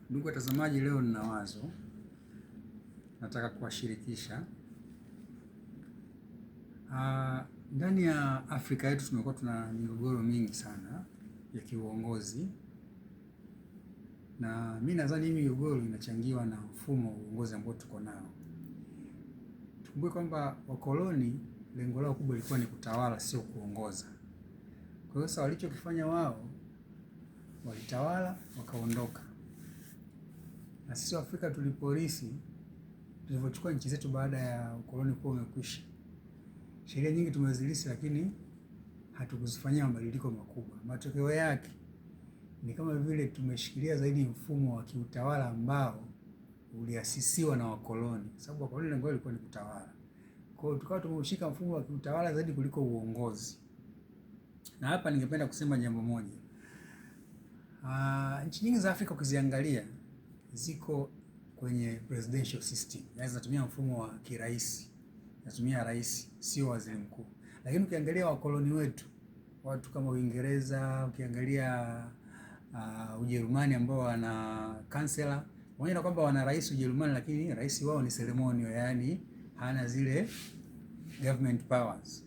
Ndugu watazamaji, leo nina wazo nataka kuwashirikisha. Ndani ya Afrika yetu tumekuwa tuna migogoro mingi sana ya kiuongozi, na mimi nadhani hii migogoro inachangiwa na mfumo wa uongozi ambao tuko nao. Tukumbuke kwamba wakoloni lengo lao kubwa lilikuwa ni kutawala, sio kuongoza. Kwa hiyo sasa walichokifanya wao, walitawala wakaondoka, na sisi Afrika tuliporisi, tulivyochukua nchi zetu baada ya ukoloni kuwa umekwisha, sheria nyingi tumezilisi, lakini hatukuzifanyia mabadiliko makubwa. Matokeo yake ni kama vile tumeshikilia zaidi mfumo wa kiutawala ambao uliasisiwa na wakoloni, sababu wakoloni lengo lao lilikuwa ni kutawala. Kwa hiyo tukawa tumeushika mfumo wa kiutawala zaidi kuliko uongozi. Na hapa ningependa kusema jambo moja. Nchi nyingi za Afrika ukiziangalia ziko kwenye presidential system, yaani zinatumia mfumo wa kiraisi, zinatumia rais, sio waziri mkuu. Lakini ukiangalia wakoloni wetu, watu kama Uingereza, ukiangalia Ujerumani ambao wana kansela, wanaona kwamba wana rais Ujerumani, lakini rais wao ni ceremonial, yaani hana zile government powers.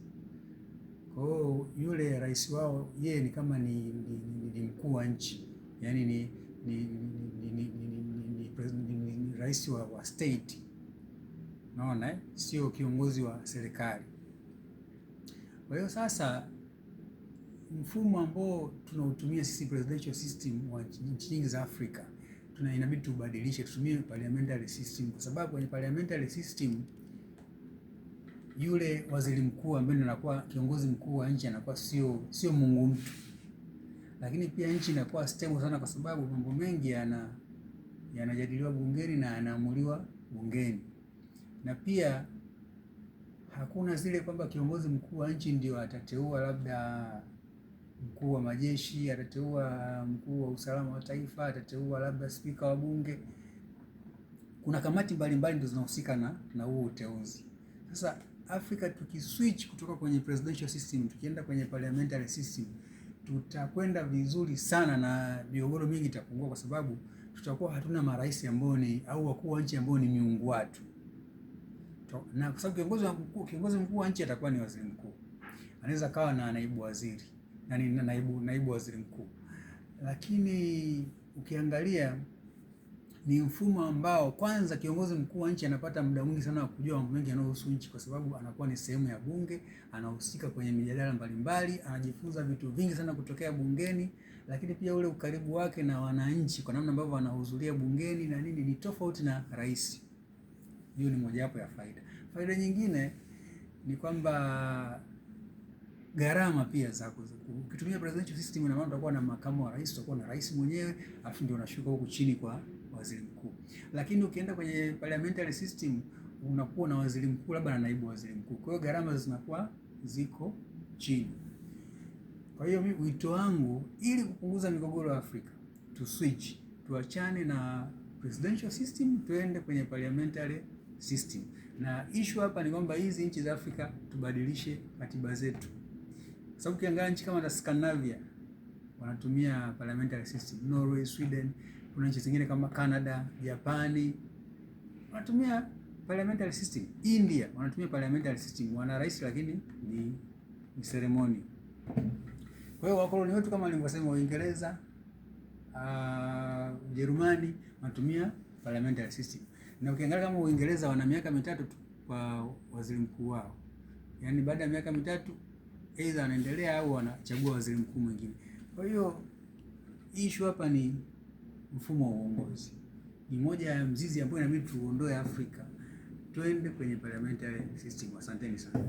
Kwa hiyo yule rais wao yeye ni kama ni mkuu wa nchi, yaani ni rais wa state, naona sio kiongozi wa serikali. Kwa hiyo sasa mfumo ambao tunautumia sisi presidential system wa nchi nyingi za Afrika, inabidi tubadilishe, tutumie parliamentary system, kwa sababu kwenye parliamentary system yule waziri mkuu ambaye anakuwa kiongozi mkuu wa nchi anakuwa sio mungu mtu, lakini pia nchi inakuwa stable sana, kwa sababu mambo mengi yanajadiliwa bungeni na yanaamuliwa bungeni. Na pia hakuna zile kwamba kiongozi mkuu wa nchi ndio atateua labda mkuu wa majeshi, atateua mkuu wa usalama wa taifa, atateua labda spika wa bunge. Kuna kamati mbalimbali ndio zinahusika na huo uteuzi. Sasa Afrika tukiswitch kutoka kwenye presidential system tukienda kwenye parliamentary system, tutakwenda vizuri sana na migogoro mingi itapungua, kwa sababu tutakuwa hatuna marais ambao ni au wakuu wa nchi ambao ni miungu watu. Na kwa sababu kiongozi mkuu wa nchi atakuwa ni waziri mkuu, anaweza kawa na naibu waziri na naibu waziri mkuu, lakini ukiangalia ni mfumo ambao kwanza kiongozi mkuu wa nchi anapata muda mwingi sana wa kujua mambo mengi yanayohusu nchi, kwa sababu anakuwa ni sehemu ya bunge, anahusika kwenye mijadala mbalimbali, anajifunza vitu vingi sana kutokea bungeni. Lakini pia ule ukaribu wake na wananchi, kwa namna ambavyo wanahudhuria bungeni na nini, ni tofauti na rais. Hiyo ni mojawapo ya faida. Faida nyingine ni kwamba gharama pia za ukitumia presidential system, ina maana utakuwa na makamu wa rais, utakuwa na rais mwenyewe, alafu ndio unashuka huku chini kwa waziri mkuu. Lakini ukienda kwenye parliamentary system unakuwa na waziri mkuu labda na naibu waziri mkuu, kwa hiyo gharama zinakuwa ziko chini. Kwa hiyo wito wangu, ili kupunguza migogoro ya Afrika, switch, tuachane na presidential system, tuende kwenye parliamentary system. Na issue hapa ni kwamba hizi nchi za Afrika tubadilishe katiba zetu, kwa sababu ukiangalia nchi kama Scandinavia wanatumia parliamentary system, Norway, Sweden, kuna nchi zingine kama Canada, Japani wanatumia parliamentary system, India wanatumia parliamentary system, wana rais lakini ni ceremony. Kwa hiyo wakoloni wetu kama nilivyosema, Uingereza, Ujerumani wanatumia parliamentary system. Na ukiangalia kama Uingereza wana miaka mitatu tu kwa waziri mkuu wao, yaani baada ya miaka mitatu aidha anaendelea au anachagua waziri mkuu mwingine. Kwa hiyo issue hapa ni mfumo wa uongozi, ni moja ya mzizi ambayo inabidi tuondoe Afrika, twende kwenye parliamentary system. Asanteni sana.